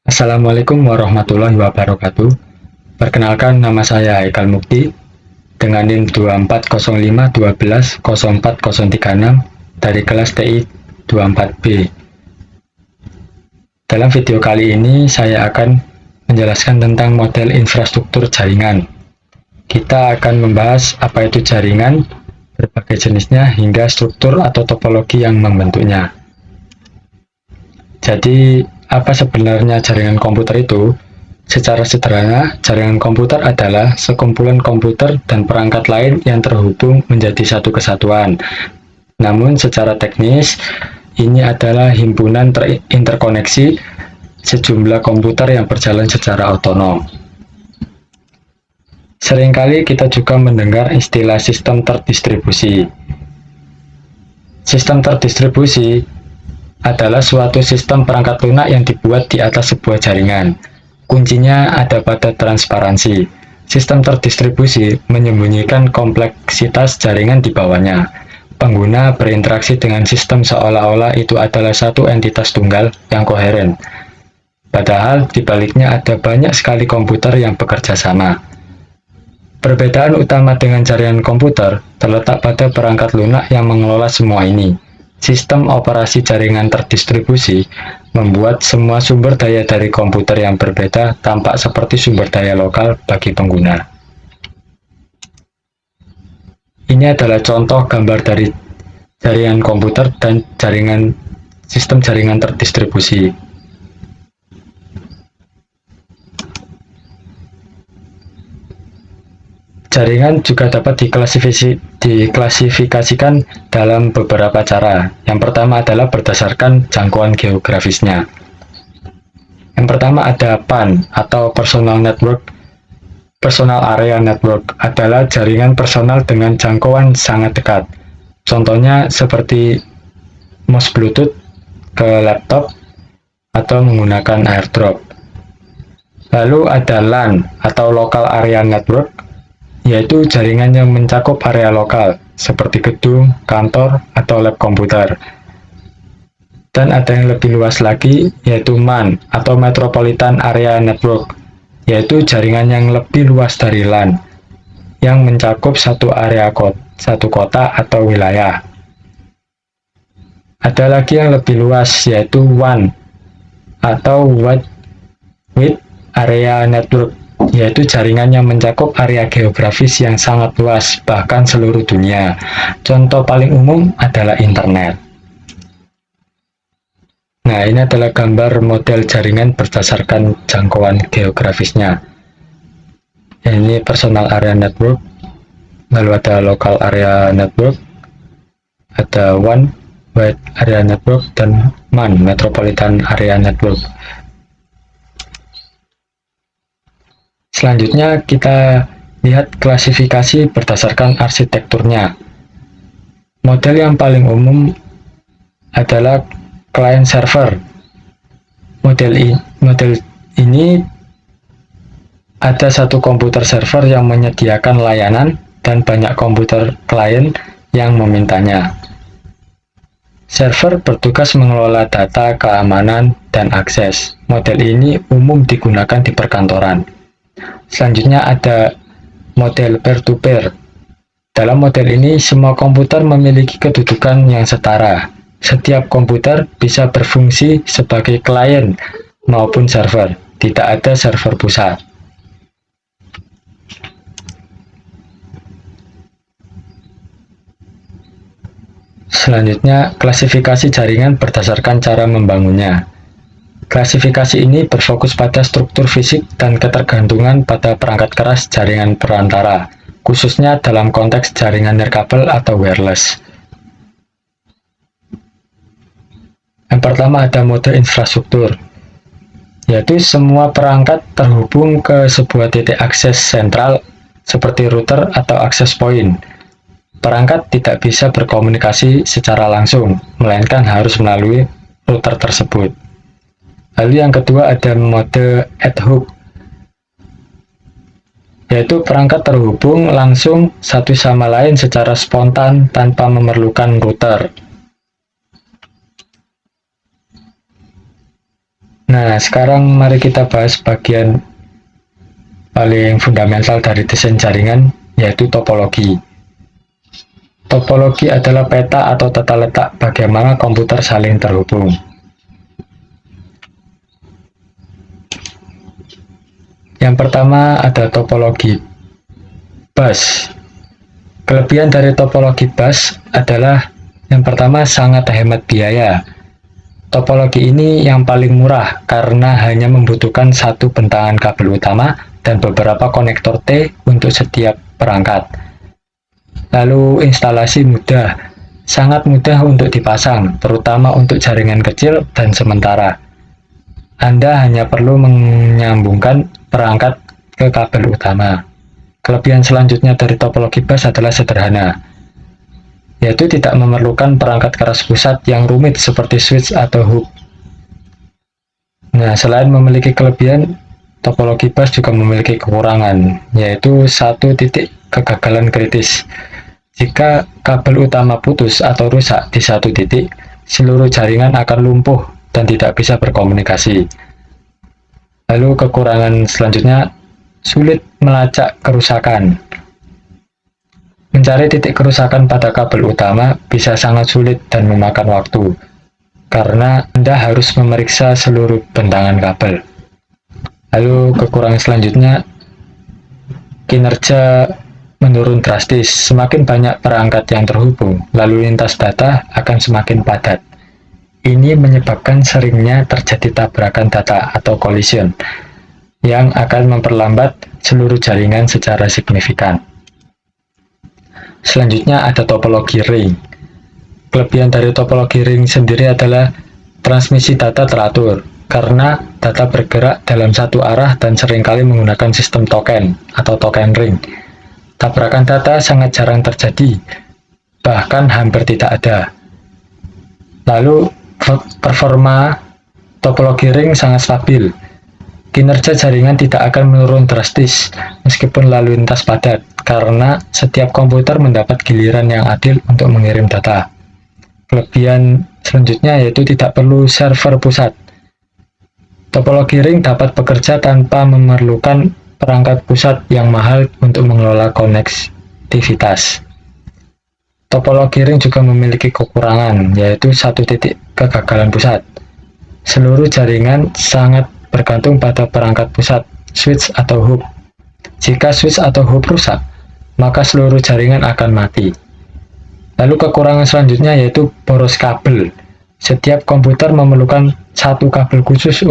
Assalamualaikum warahmatullahi wabarakatuh. Perkenalkan, nama saya Haikal Mukti dengan NIM 240512040036 dari kelas TI 24B. Dalam video kali ini saya akan menjelaskan tentang model infrastruktur jaringan. Kita akan membahas apa itu jaringan, berbagai jenisnya, hingga struktur atau topologi yang membentuknya. Jadi, apa sebenarnya jaringan komputer itu? Secara sederhana, jaringan komputer adalah sekumpulan komputer dan perangkat lain yang terhubung menjadi satu kesatuan. Namun, secara teknis, ini adalah himpunan terinterkoneksi sejumlah komputer yang berjalan secara otonom. Seringkali kita juga mendengar istilah sistem terdistribusi. Sistem terdistribusi adalah suatu sistem perangkat lunak yang dibuat di atas sebuah jaringan. Kuncinya ada pada transparansi. Sistem terdistribusi menyembunyikan kompleksitas jaringan di bawahnya. Pengguna berinteraksi dengan sistem seolah-olah itu adalah satu entitas tunggal yang koheren. Padahal di baliknya ada banyak sekali komputer yang bekerja sama. Perbedaan utama dengan jaringan komputer terletak pada perangkat lunak yang mengelola semua ini. Sistem operasi jaringan terdistribusi membuat semua sumber daya dari komputer yang berbeda tampak seperti sumber daya lokal bagi pengguna. Ini adalah contoh gambar dari jaringan komputer dan sistem jaringan terdistribusi. Jaringan juga dapat diklasifikasikan dalam beberapa cara. Yang pertama adalah berdasarkan jangkauan geografisnya. Yang pertama ada PAN atau Personal Network. Personal Area Network adalah jaringan personal dengan jangkauan sangat dekat. Contohnya seperti mouse Bluetooth ke laptop atau menggunakan AirDrop. Lalu ada LAN atau Local Area Network, yaitu jaringan yang mencakup area lokal, seperti gedung, kantor, atau lab komputer. Dan ada yang lebih luas lagi, yaitu MAN, atau Metropolitan Area Network, yaitu jaringan yang lebih luas dari LAN, yang mencakup satu kota atau wilayah. Ada lagi yang lebih luas, yaitu WAN, atau Wide Area Network, yaitu jaringan yang mencakup area geografis yang sangat luas, bahkan seluruh dunia. Contoh paling umum adalah internet. Nah, ini adalah gambar model jaringan berdasarkan jangkauan geografisnya. Ini Personal Area Network, lalu ada Local Area Network, ada WAN, Wide Area Network, dan MAN, Metropolitan Area Network. Selanjutnya kita lihat klasifikasi berdasarkan arsitekturnya. Model yang paling umum adalah client server. Model ini ada satu komputer server yang menyediakan layanan dan banyak komputer klien yang memintanya. Server bertugas mengelola data, keamanan, dan akses. Model ini umum digunakan di perkantoran. Selanjutnya ada model peer-to-peer. Dalam model ini, semua komputer memiliki kedudukan yang setara. Setiap komputer bisa berfungsi sebagai klien maupun server. Tidak ada server pusat. Selanjutnya, klasifikasi jaringan berdasarkan cara membangunnya. Klasifikasi ini berfokus pada struktur fisik dan ketergantungan pada perangkat keras jaringan perantara, khususnya dalam konteks jaringan nirkabel atau wireless. Yang pertama ada mode infrastruktur, yaitu semua perangkat terhubung ke sebuah titik akses sentral seperti router atau access point. Perangkat tidak bisa berkomunikasi secara langsung, melainkan harus melalui router tersebut. Lalu yang kedua ada mode ad hoc, yaitu perangkat terhubung langsung satu sama lain secara spontan tanpa memerlukan router. Nah, sekarang mari kita bahas bagian paling fundamental dari desain jaringan, yaitu topologi. Topologi adalah peta atau tata letak bagaimana komputer saling terhubung. Yang pertama ada topologi bus. Kelebihan dari topologi bus adalah yang pertama sangat hemat biaya. Topologi ini yang paling murah karena hanya membutuhkan satu bentangan kabel utama dan beberapa konektor T untuk setiap perangkat. Lalu instalasi mudah, sangat mudah untuk dipasang, terutama untuk jaringan kecil dan sementara. Anda hanya perlu menyambungkan perangkat ke kabel utama. Kelebihan selanjutnya dari topologi bus adalah sederhana, yaitu tidak memerlukan perangkat keras pusat yang rumit seperti switch atau hub. Nah, selain memiliki kelebihan, topologi bus juga memiliki kekurangan, yaitu satu titik kegagalan kritis. Jika kabel utama putus atau rusak di satu titik, seluruh jaringan akan lumpuh dan tidak bisa berkomunikasi. Lalu kekurangan selanjutnya, sulit melacak kerusakan. Mencari titik kerusakan pada kabel utama bisa sangat sulit dan memakan waktu, karena Anda harus memeriksa seluruh bentangan kabel. Lalu kekurangan selanjutnya, kinerja menurun drastis. Semakin banyak perangkat yang terhubung, lalu lintas data akan semakin padat. Ini menyebabkan seringnya terjadi tabrakan data atau collision, yang akan memperlambat seluruh jaringan secara signifikan. Selanjutnya ada topologi ring. Kelebihan dari topologi ring sendiri adalah transmisi data teratur, karena data bergerak dalam satu arah dan seringkali menggunakan sistem token atau token ring. Tabrakan data sangat jarang terjadi, bahkan hampir tidak ada. Lalu, performa topologi ring sangat stabil. Kinerja jaringan tidak akan menurun drastis meskipun lalu lintas padat, karena setiap komputer mendapat giliran yang adil untuk mengirim data. Kelebihan selanjutnya yaitu tidak perlu server pusat. Topologi ring dapat bekerja tanpa memerlukan perangkat pusat yang mahal untuk mengelola konektivitas. Topologi ring juga memiliki kekurangan, yaitu satu titik kegagalan pusat. Seluruh jaringan sangat bergantung pada perangkat pusat, switch atau hub. Jika switch atau hub rusak, maka seluruh jaringan akan mati. Lalu kekurangan selanjutnya yaitu boros kabel. Setiap komputer memerlukan satu kabel khusus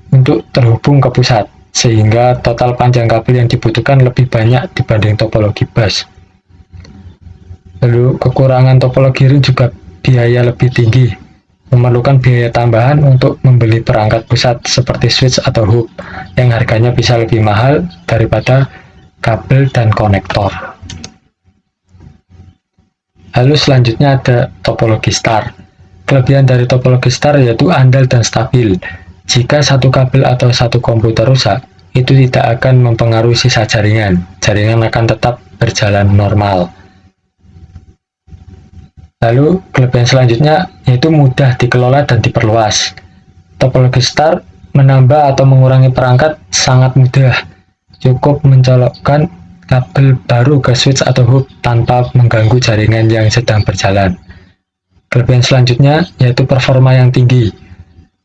untuk terhubung ke pusat, sehingga total panjang kabel yang dibutuhkan lebih banyak dibanding topologi bus. Lalu kekurangan topologi ring juga biaya lebih tinggi, memerlukan biaya tambahan untuk membeli perangkat pusat seperti switch atau hub, yang harganya bisa lebih mahal daripada kabel dan konektor. Lalu selanjutnya ada topologi star. Kelebihan dari topologi star yaitu andal dan stabil. Jika satu kabel atau satu komputer rusak, itu tidak akan mempengaruhi sisa jaringan. Jaringan akan tetap berjalan normal. Lalu kelebihan selanjutnya yaitu mudah dikelola dan diperluas. Topologi star menambah atau mengurangi perangkat sangat mudah. Cukup mencolokkan kabel baru ke switch atau hub tanpa mengganggu jaringan yang sedang berjalan. Kelebihan selanjutnya yaitu performa yang tinggi.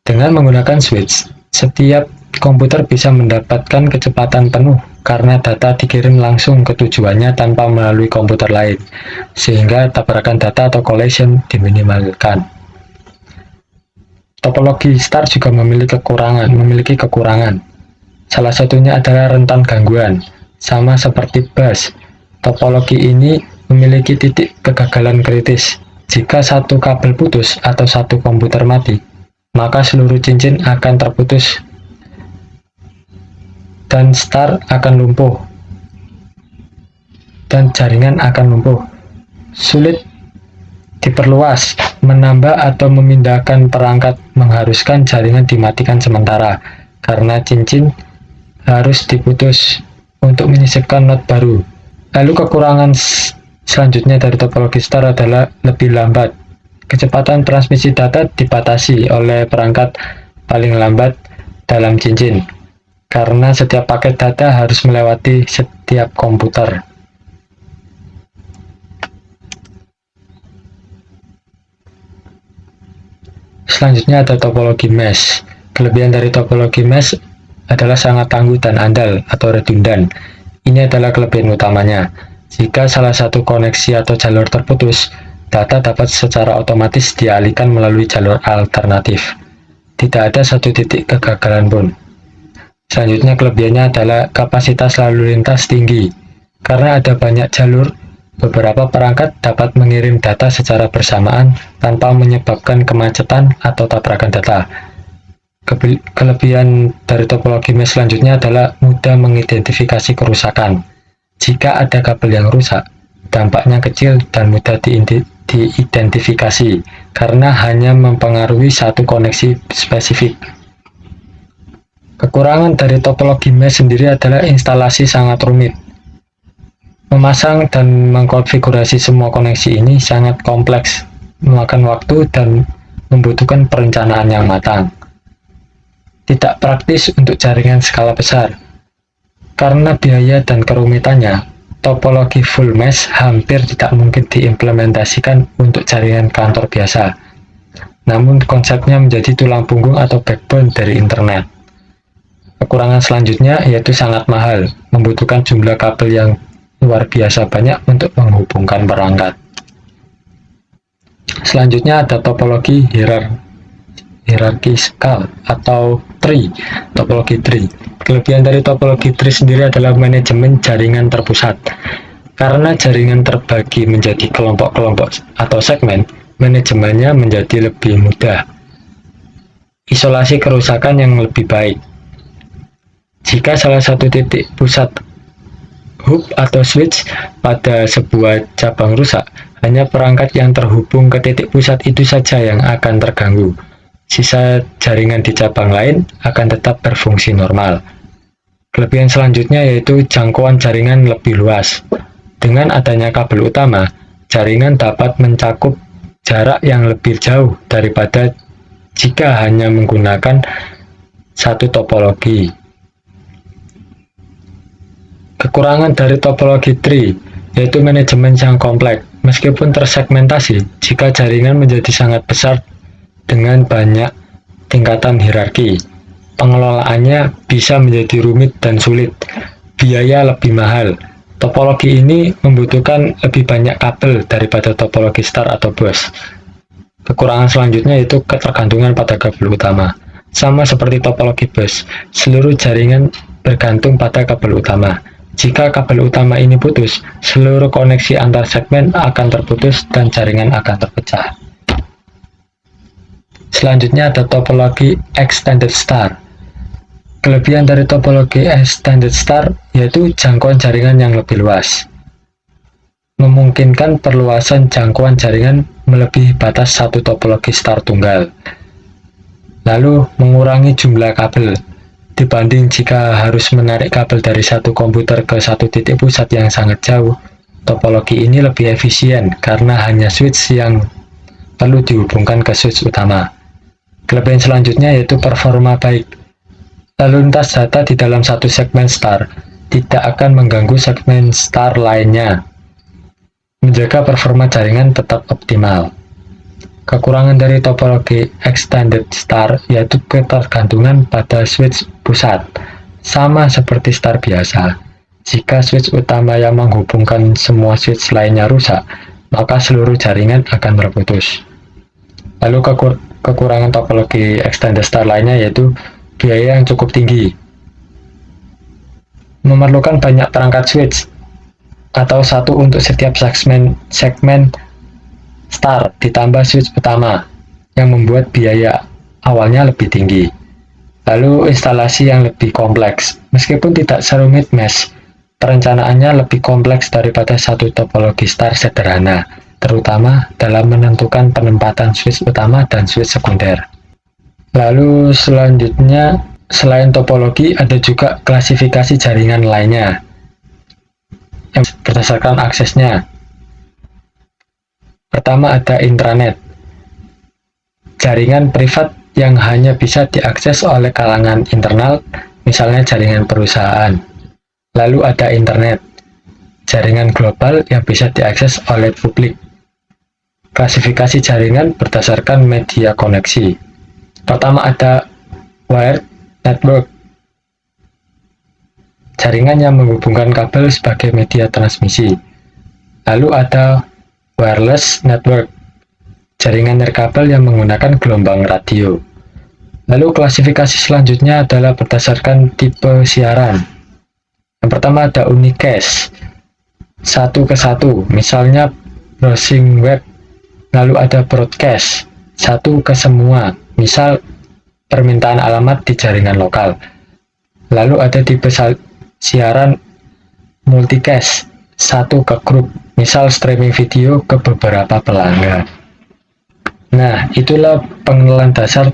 Dengan menggunakan switch, setiap komputer bisa mendapatkan kecepatan penuh karena data dikirim langsung ke tujuannya tanpa melalui komputer lain, sehingga tabrakan data atau collision diminimalkan. Topologi star juga memiliki kekurangan. Salah satunya adalah rentan gangguan. Sama seperti bus, topologi ini memiliki titik kegagalan kritis. Jika satu kabel putus atau satu komputer mati, maka seluruh cincin akan terputus dan star akan lumpuh dan jaringan akan lumpuh. Sulit diperluas, menambah atau memindahkan perangkat mengharuskan jaringan dimatikan sementara karena cincin harus diputus untuk menyisipkan not baru. Lalu kekurangan selanjutnya dari topologi star adalah lebih lambat. Kecepatan transmisi data dibatasi oleh perangkat paling lambat dalam cincin, karena setiap paket data harus melewati setiap komputer. Selanjutnya ada topologi mesh. Kelebihan dari topologi mesh adalah sangat tangguh dan andal atau redundan. Ini adalah kelebihan utamanya. Jika salah satu koneksi atau jalur terputus, data dapat secara otomatis dialihkan melalui jalur alternatif. Tidak ada satu titik kegagalan pun. Selanjutnya kelebihannya adalah kapasitas lalu lintas tinggi. Karena ada banyak jalur, beberapa perangkat dapat mengirim data secara bersamaan tanpa menyebabkan kemacetan atau tabrakan data. Kelebihan dari topologi mesh selanjutnya adalah mudah mengidentifikasi kerusakan. Jika ada kabel yang rusak, dampaknya kecil dan mudah diidentifikasi karena hanya mempengaruhi satu koneksi spesifik. Kekurangan dari topologi mesh sendiri adalah instalasi sangat rumit. Memasang dan mengkonfigurasi semua koneksi ini sangat kompleks, memakan waktu dan membutuhkan perencanaan yang matang. Tidak praktis untuk jaringan skala besar. Karena biaya dan kerumitannya, topologi full mesh hampir tidak mungkin diimplementasikan untuk jaringan kantor biasa. Namun konsepnya menjadi tulang punggung atau backbone dari internet. Kekurangan selanjutnya yaitu sangat mahal, membutuhkan jumlah kabel yang luar biasa banyak untuk menghubungkan perangkat. Selanjutnya ada topologi hierarkiskal atau tree, topologi tree. Kelebihan dari topologi tree sendiri adalah manajemen jaringan terpusat. Karena jaringan terbagi menjadi kelompok-kelompok atau segmen, manajemennya menjadi lebih mudah. Isolasi kerusakan yang lebih baik. Jika salah satu titik pusat hub atau switch pada sebuah cabang rusak, hanya perangkat yang terhubung ke titik pusat itu saja yang akan terganggu. Sisa jaringan di cabang lain akan tetap berfungsi normal. Kelebihan selanjutnya yaitu jangkauan jaringan lebih luas. Dengan adanya kabel utama, jaringan dapat mencakup jarak yang lebih jauh daripada jika hanya menggunakan satu topologi. Kekurangan dari topologi tree yaitu manajemen yang kompleks. Meskipun tersegmentasi, jika jaringan menjadi sangat besar dengan banyak tingkatan hierarki, pengelolaannya bisa menjadi rumit dan sulit. Biaya lebih mahal. Topologi ini membutuhkan lebih banyak kabel daripada topologi star atau bus. Kekurangan selanjutnya yaitu ketergantungan pada kabel utama. Sama seperti topologi bus, seluruh jaringan bergantung pada kabel utama. Jika kabel utama ini putus, seluruh koneksi antar segmen akan terputus dan jaringan akan terpecah. Selanjutnya ada topologi extended star. Kelebihan dari topologi extended star yaitu jangkauan jaringan yang lebih luas. Memungkinkan perluasan jangkauan jaringan melebihi batas satu topologi star tunggal. Lalu mengurangi jumlah kabel. Dibanding jika harus menarik kabel dari satu komputer ke satu titik pusat yang sangat jauh, topologi ini lebih efisien karena hanya switch yang perlu dihubungkan ke switch utama. Kelebihan selanjutnya yaitu performa baik. Lalu lintas data di dalam satu segmen star tidak akan mengganggu segmen star lainnya, menjaga performa jaringan tetap optimal. Kekurangan dari topologi extended star yaitu ketergantungan pada switch pusat, sama seperti star biasa. Jika switch utama yang menghubungkan semua switch lainnya rusak, maka seluruh jaringan akan terputus. Lalu kekurangan topologi extended star lainnya yaitu biaya yang cukup tinggi. Memerlukan banyak perangkat switch, atau satu untuk setiap segmen star ditambah switch utama yang membuat biaya awalnya lebih tinggi. Lalu instalasi yang lebih kompleks. Meskipun tidak serumit mesh, perencanaannya lebih kompleks daripada satu topologi star sederhana, terutama dalam menentukan penempatan switch utama dan switch sekunder. Lalu selanjutnya, selain topologi ada juga klasifikasi jaringan lainnya yang berdasarkan aksesnya. Pertama ada intranet, jaringan privat yang hanya bisa diakses oleh kalangan internal, misalnya jaringan perusahaan. Lalu ada internet, jaringan global yang bisa diakses oleh publik. Klasifikasi jaringan berdasarkan media koneksi. Pertama ada wired network, jaringan yang menghubungkan kabel sebagai media transmisi. Lalu ada wireless network, jaringan nirkabel yang menggunakan gelombang radio. Lalu klasifikasi selanjutnya adalah berdasarkan tipe siaran. Yang pertama ada unicast, satu ke satu, misalnya browsing web. Lalu ada broadcast, satu ke semua, misal permintaan alamat di jaringan lokal. Lalu ada tipe siaran multicast, satu ke grup, misal streaming video ke beberapa pelanggan. Nah, itulah pengenalan dasar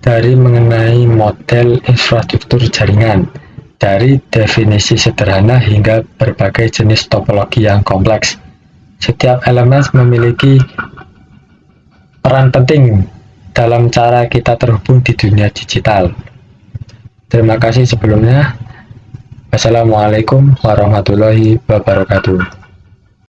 dari mengenai model infrastruktur jaringan, dari definisi sederhana hingga berbagai jenis topologi yang kompleks. Setiap elemen memiliki peran penting dalam cara kita terhubung di dunia digital. Terima kasih sebelumnya. Wassalamualaikum warahmatullahi wabarakatuh.